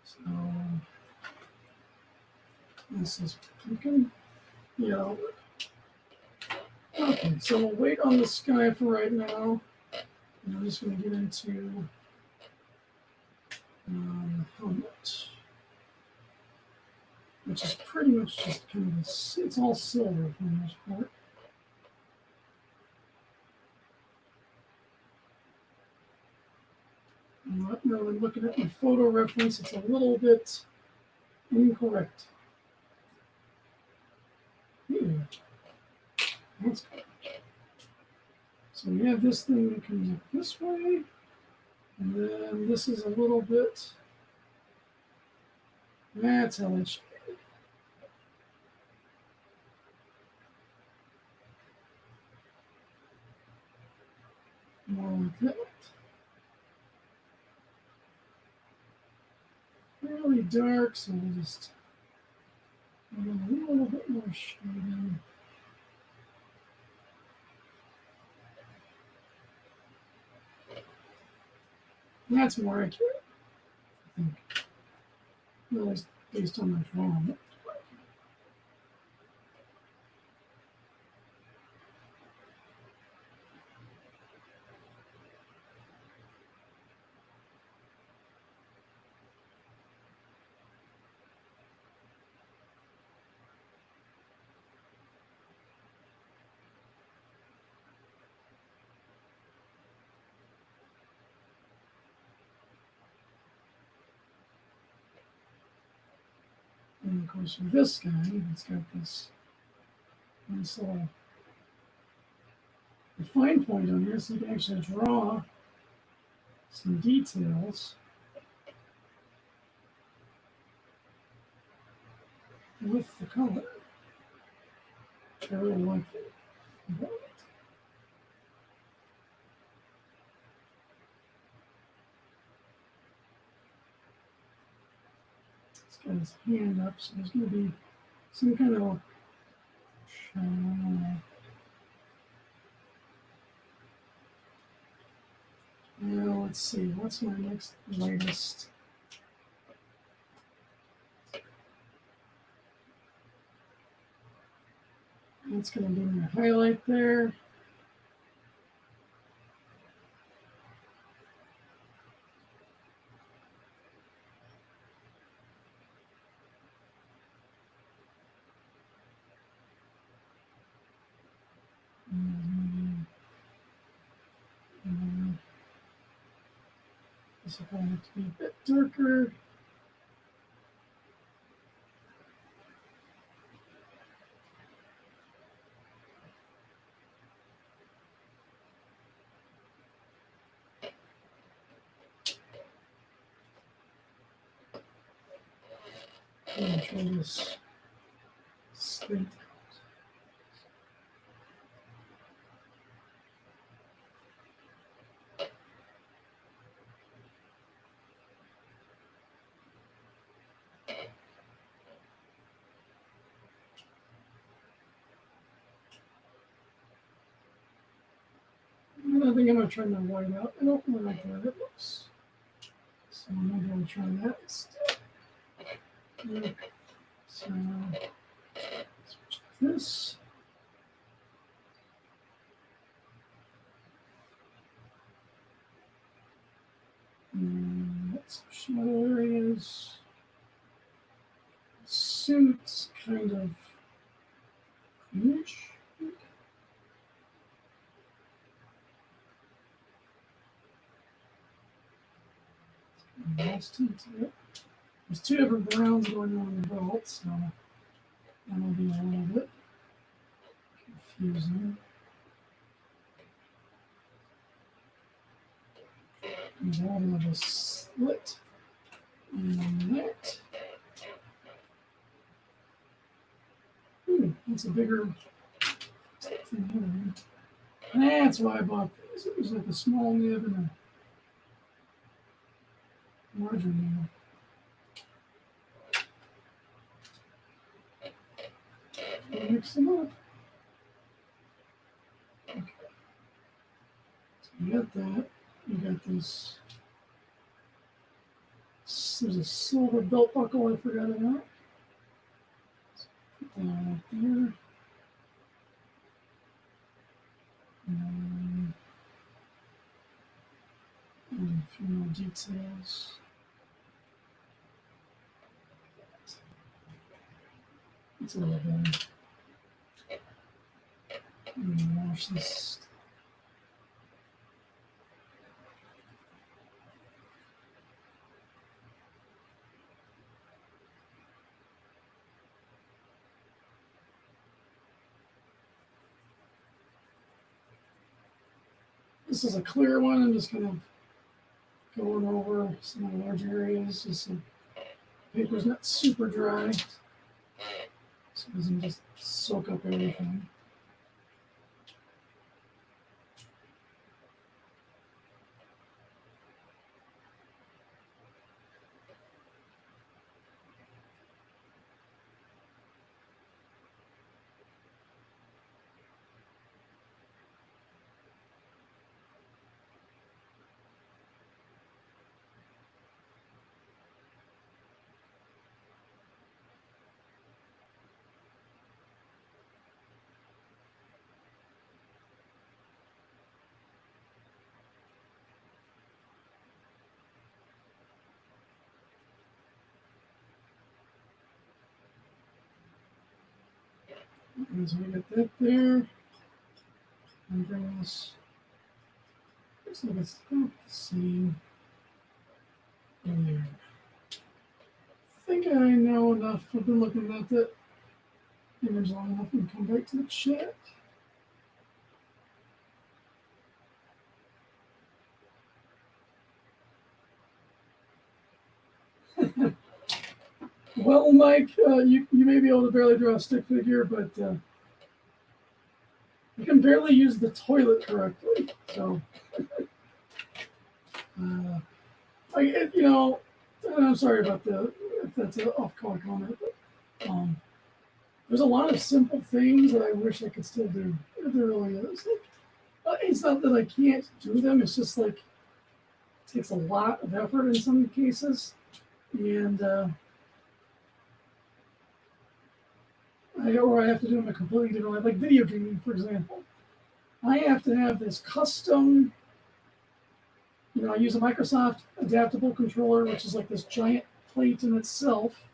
So this is pumpkin. Yeah. Okay, so we'll wait on the sky for right now. And I'm just going to get into helmet, which is pretty much just kind of it's all silver for the most part. I'm not really looking at my photo reference. It's a little bit incorrect. Yeah. That's good. So we have this thing that comes up this way. And then this is a little bit. That's how it should be. More like that. Really dark, so we'll just add a little bit more shading. That's more accurate, I think. At least based on my drawing. And of course, with this guy, it's got this nice little fine point on here, so you can actually draw some details with the color, which I really like about it. He's got his hand up, so there's going to be some kind of now let's see, what's my next latest? That's going to be my highlight there. This will probably have to be a bit darker. I'm going to try this slate. And I think I'm going to try my white out. I don't really like the way that looks. So maybe I'll try that instead. Okay. So switch to this. And that's shadow areas. Suits kind of greenish. There's two different browns going on in the belt, so that'll be a little bit confusing. There's a little bit of a slit in that. That's a bigger thing. That's why I bought this. It was like a small nib and a larger nib. Mix them up. Okay. So you got that. You got this. There's a silver belt buckle I forgot about. So put that right there. And a few more details. It's a little better. I'm gonna wash this. This is a clear one. I'm just kind of going over some of the large areas. Just so the paper's not super dry, so it doesn't just soak up everything. And so we got that there. And bring this. Looks like it's about the same there. think I know enough. I've been looking at that image long enough and come back to the chat. Well, Mike, you may be able to barely draw a stick figure, but you can barely use the toilet correctly. So, I'm sorry about if that's an off-color comment, but there's a lot of simple things that I wish I could still do. There really is. It's not that I can't do them. It's just like it takes a lot of effort in some cases, and I have to do them a completely different way. Like video gaming, for example, I have to have this custom. I use a Microsoft adaptable controller, which is like this giant plate in itself.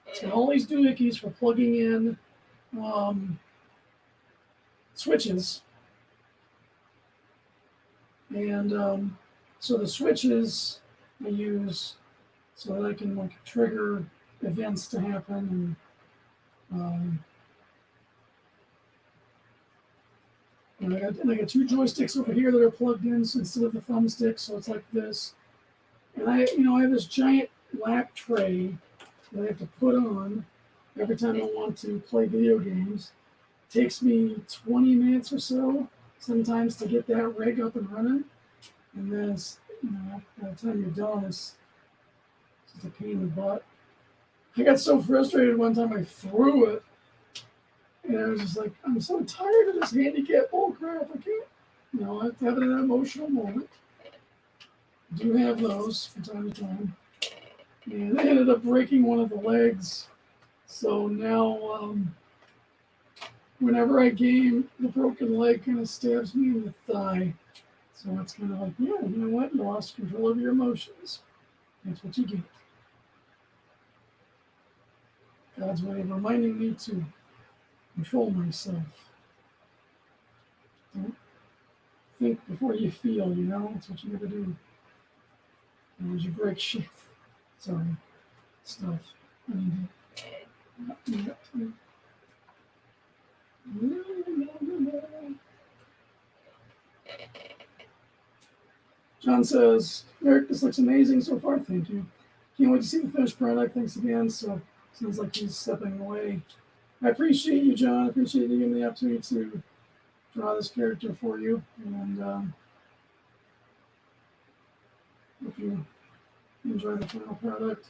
It's got all these doohickeys for plugging in switches. And so the switches I use so that I can like trigger events to happen. And I got two joysticks over here that are plugged in instead of the thumbstick, so it's like this. And I have this giant lap tray that I have to put on every time I want to play video games. It takes me 20 minutes or so sometimes to get that rig up and running. And then by the time you're done, it's just a pain in the butt. I got so frustrated one time I threw it. And I was just like, I'm so tired of this handicap bull crap. I can't, I have to have an emotional moment. I do have those from time to time. And I ended up breaking one of the legs. So now, whenever I game, the broken leg kind of stabs me in the thigh. So it's kind of like, yeah, you know what? You lost control of your emotions. That's what you get. God's way of reminding me to control myself. Don't think before you feel, That's what you gotta do. As you break shit. Sorry. Stuff. I need to. John says, Eric, this looks amazing so far. Thank you. Can't wait to see the finished product. Thanks again. So, sounds like he's stepping away. I appreciate you, John. I appreciate you giving me the opportunity to draw this character for you. And hope you enjoy the final product.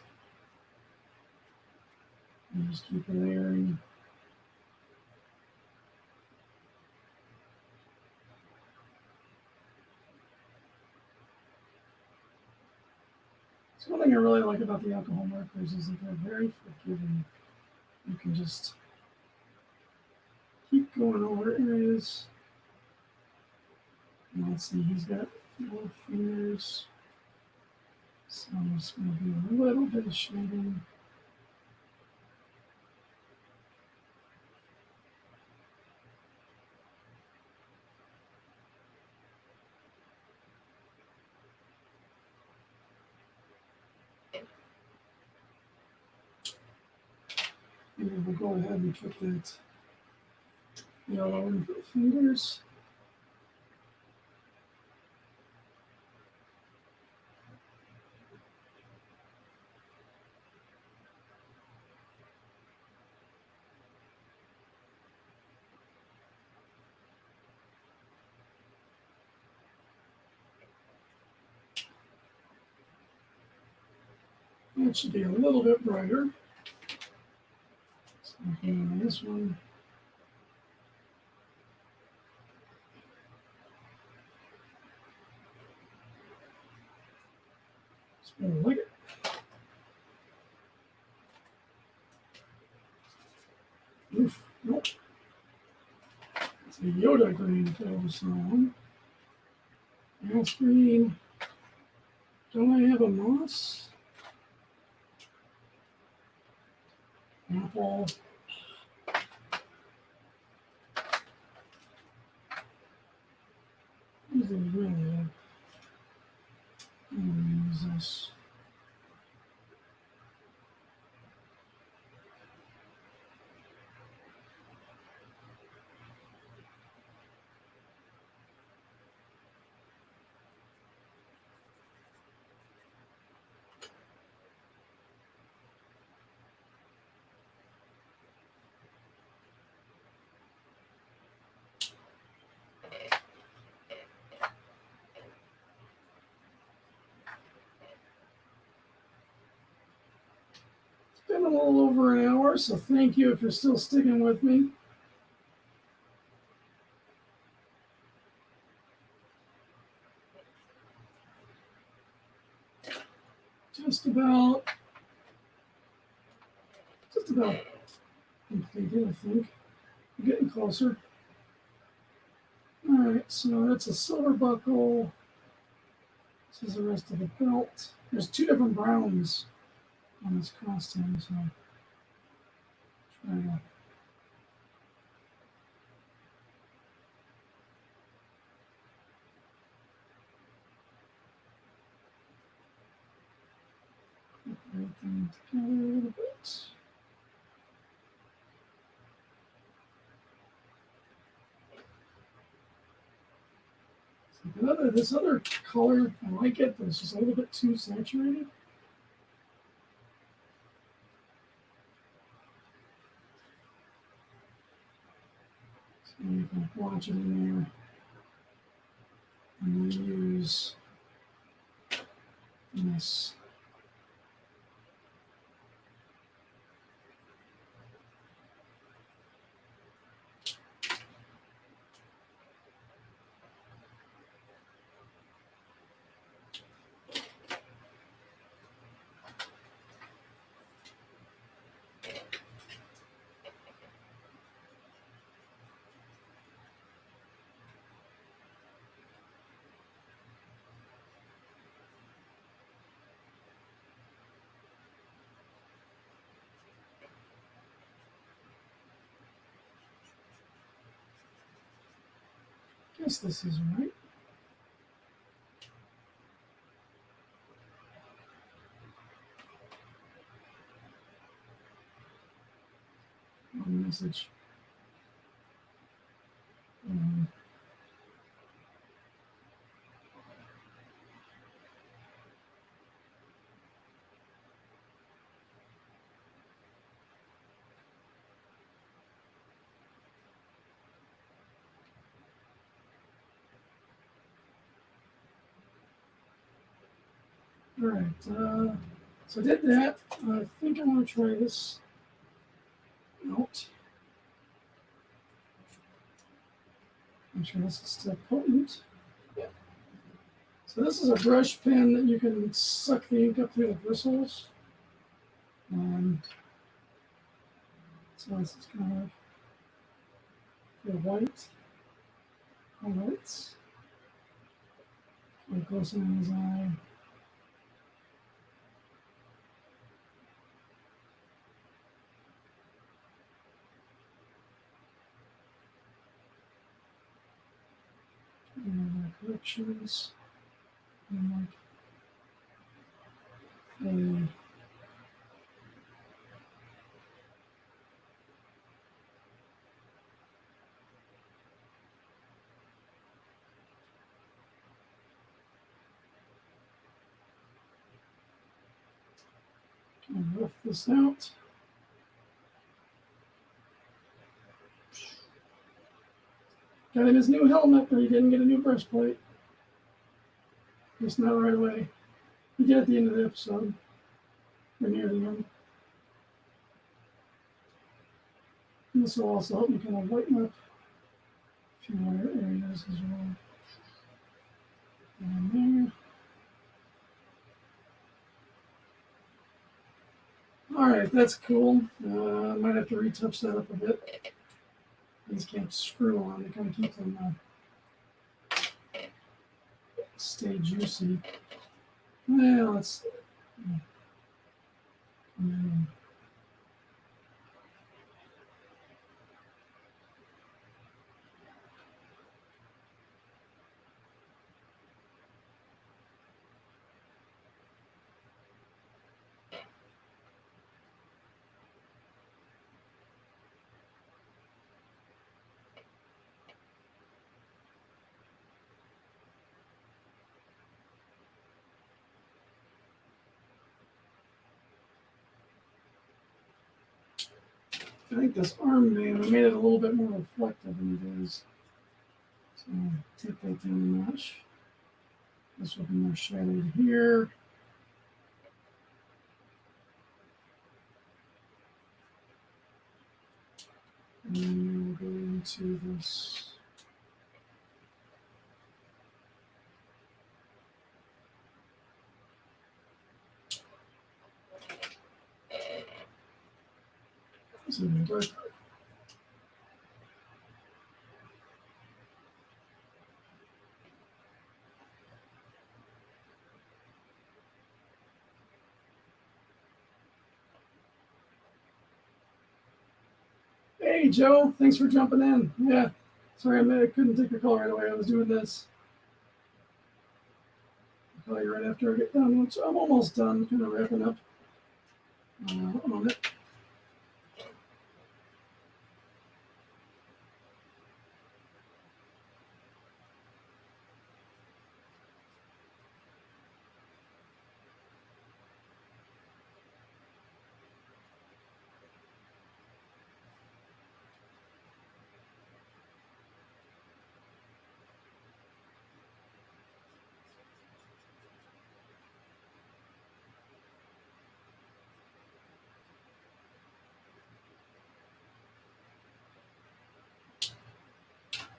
And just keep layering. So one thing I really like about the alcohol markers is that they're very forgiving. You can just keep going over areas. And let's see, he's got 4 fingers. So I'm just going to do a little bit of shading. And then we'll go ahead and put that yellow in for the fingers. That should be a little bit brighter. So on this one. Like it. Oof, nope. It's a Yoda green for song. Mouse green. Don't I have a moss? Apple. This is really I'm going to use this. a little over an hour, so thank you if you're still sticking with me. Just about completed, I think. We're getting closer. All right, so that's a silver buckle. This is the rest of the belt. There's two different browns on this costume, so try to put everything together a little bit. This other color, I like it, but it's just a little bit too saturated. So you can watch it in there and then use this. Guess this is right. Message. All right, so I did that. I think I'm going to try this out. Make sure this is still potent. Yeah. So this is a brush pen that you can suck the ink up through the bristles. So this is kind of like the white highlights. Get close in his eye. And corrections. And like a rough this out. Got him his new helmet, but he didn't get a new breastplate. Just not right away. He did at the end of the episode. Or near the end. And this will also help me kind of lighten up a few other areas as well. And there. All right, that's cool. I might have to retouch that up a bit. These can't screw on to kind of keep them stay juicy. Well, let's come in. I think this armband, I made it a little bit more reflective than it is. So take that down a notch. This will be more shadowed here. And then we'll go into this. Hey, Joe, thanks for jumping in. Yeah, sorry, I couldn't take your call right away. I was doing this. I'll call you right after I get done, which I'm almost done, kind of wrapping up on it.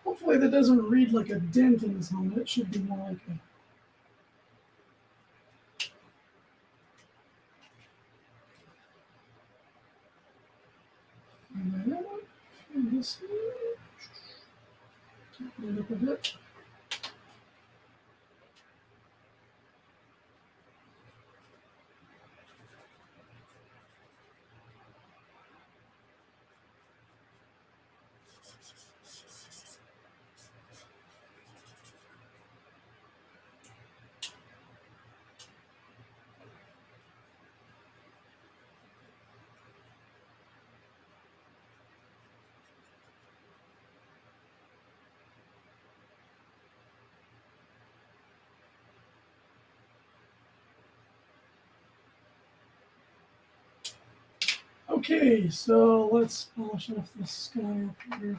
Hopefully that doesn't read like a dent in his helmet. It should be more like a... And that one. And this one. It up a bit. Okay, so let's polish off this sky up here.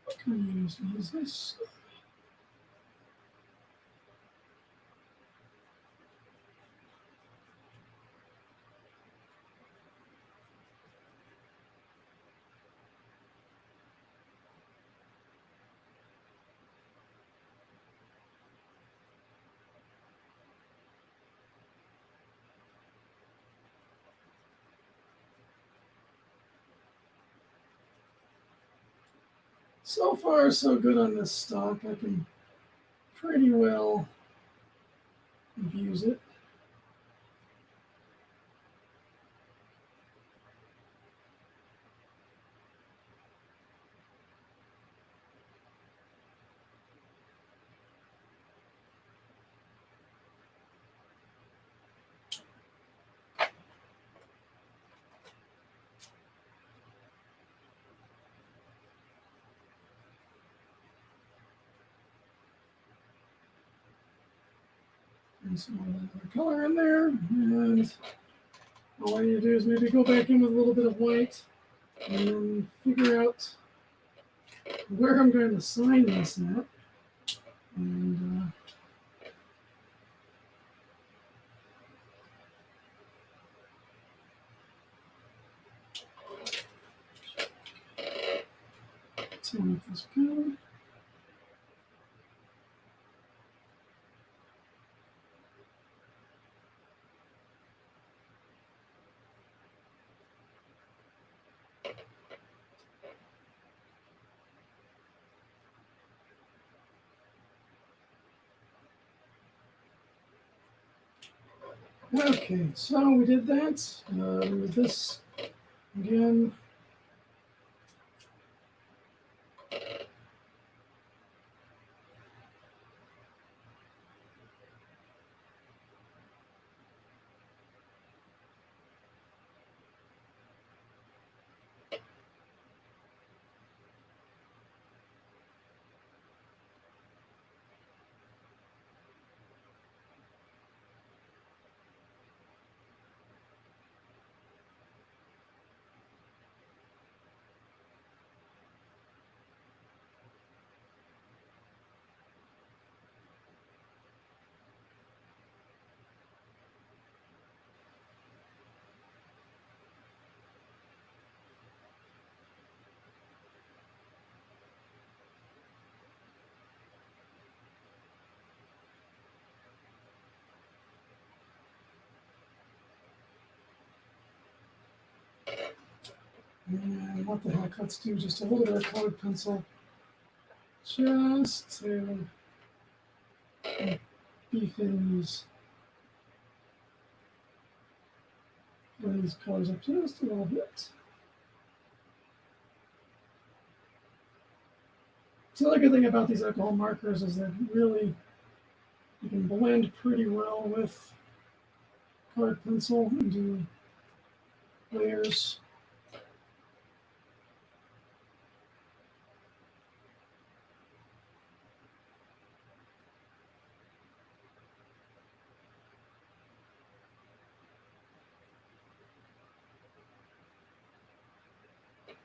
What can I use? Use this. So far, so good on this stock. I can pretty well abuse it. And some other color in there. And all I need to do is maybe go back in with a little bit of white and then figure out where I'm going to sign this at. And see if this is good. Okay, so we did that. With this again. And what the heck, let's do just a little bit of colored pencil just to beef in these colors up just a little bit. So the good thing about these alcohol markers is that really you can blend pretty well with colored pencil and do layers.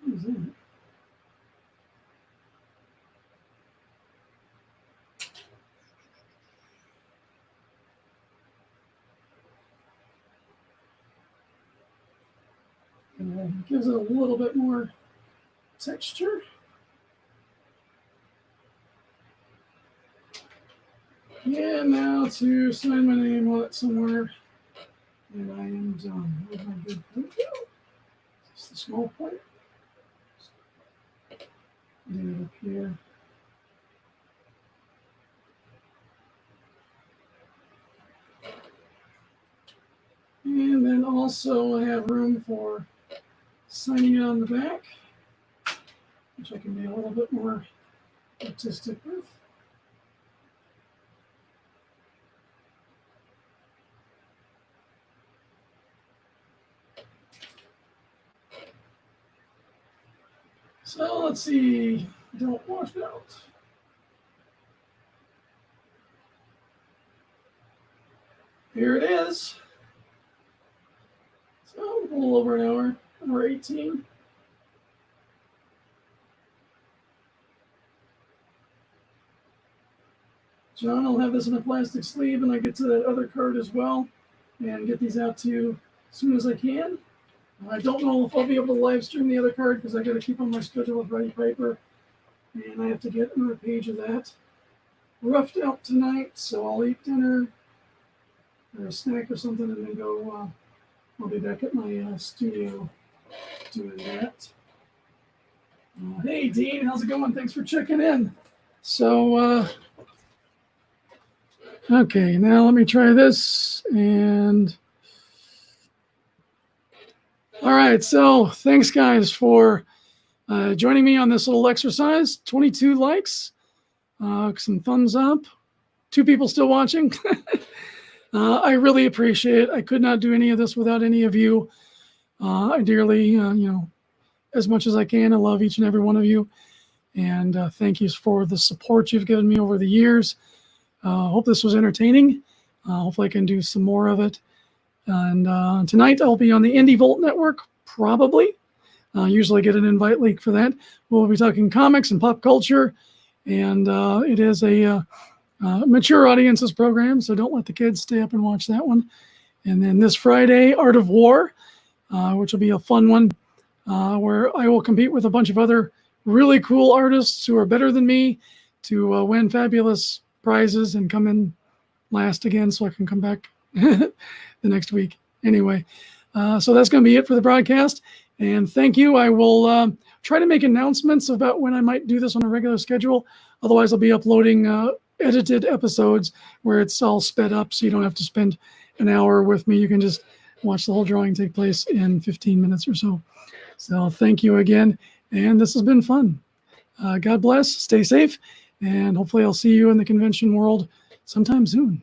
What is that? And gives it a little bit more texture. And now to sign my name on it somewhere. And I am done with my good pencil. Just a small point. Do it up here. And then also I have room for signing it on the back, which I can be a little bit more artistic with. So let's see, don't wash it out. Here it is. So a little over an hour, hour 18. John, I'll have this in a plastic sleeve, and I get to that other card as well, and get these out to you as soon as I can. I don't know if I'll be able to live stream the other card because I got to keep on my schedule with Ready Piper, and I have to get another page of that roughed out tonight. So I'll eat dinner or a snack or something, and then go. I'll be back at my studio doing that. Hey, Dean, how's it going? Thanks for checking in. So, okay, now let me try this. And all right, so thanks, guys, for joining me on this little exercise. 22 likes, some thumbs up, 2 people still watching. I really appreciate it. I could not do any of this without any of you. I dearly, as much as I can, I love each and every one of you. And thank you for the support you've given me over the years. Hope this was entertaining. Hopefully I can do some more of it. And tonight I'll be on the Indie Volt Network, probably. Usually get an invite link for that. We'll be talking comics and pop culture. And it is a mature audiences program, so don't let the kids stay up and watch that one. And then this Friday, Art of War, which will be a fun one, where I will compete with a bunch of other really cool artists who are better than me to win fabulous prizes and come in last again so I can come back the next week. Anyway, so that's going to be it for the broadcast. And thank you. I will try to make announcements about when I might do this on a regular schedule. Otherwise, I'll be uploading edited episodes where it's all sped up so you don't have to spend an hour with me. You can just watch the whole drawing take place in 15 minutes or so. So thank you again. And this has been fun. God bless, stay safe, and hopefully I'll see you in the convention world sometime soon.